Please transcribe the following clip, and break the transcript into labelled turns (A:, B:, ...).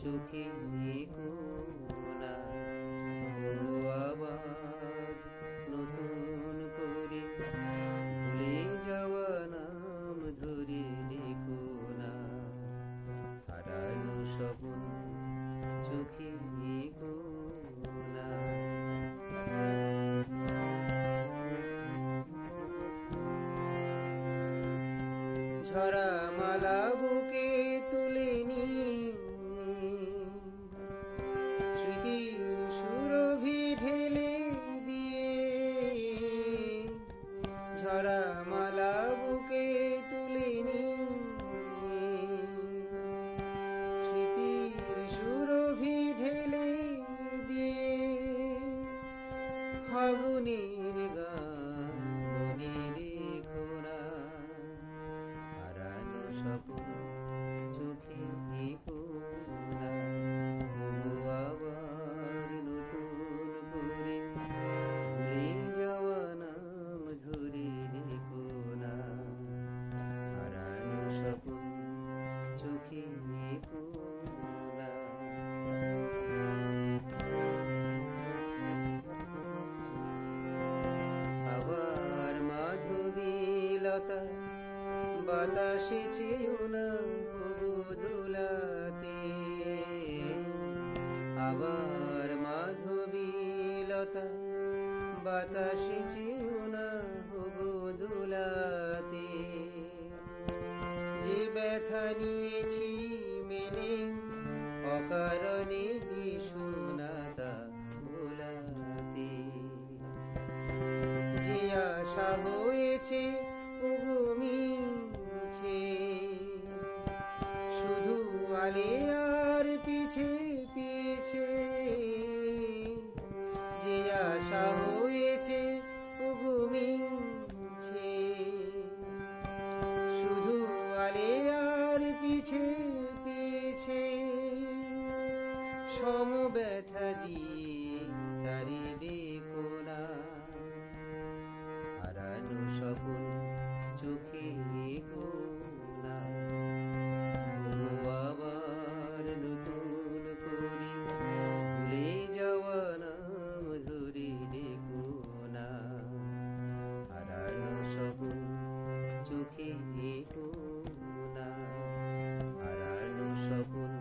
A: চোখে কোনা আবার নতুন করে ভুলে যাওয়া নাম ধরে ডেকো না, হারানো স্বপ্ন চোখে কোনা। ঝরা মালা বুকে তুলে নিয়ে স্মৃতির সুরভি ঢেলে দিয়ে, ঝরা মালা বুকে তুলে নিয়ে স্মৃতির সুরভি ঢেলে দিয়ে, ফাগুনের গান মনে রেখো না, হারানো স্বপ্ন চোখে কোনা আবার নতুন করে ভুলে যাওয়া নাম ধরে ডেকো না, হারানো স্বপ্ন চোখে কোনা। আবার মাধবীলতা বাতাসে চেয়েও না দোলাতে, আবার মাধবীলতা বাতাসে চেয়েও না দোলাতে, যে ব্যথা নিয়েছি মেনে অকারণে শোনাতা ভোলাতে, যে আশা হয়েছে মিছে শুধু আলে আর পিছে পিছে, যে আশা হয়েছে মিছে শুধু আলে আর পিছে পিছে, সম ব্যথা দিয়ে তারি ডেকো না, হারানো স্বপ্ন চোখে কোনা আবার নতুন করে ভুলে যাওয়া নাম ধরে ডেকো না, হারানো স্বপ্ন চোখে কোনা, হারানো স্বপ্ন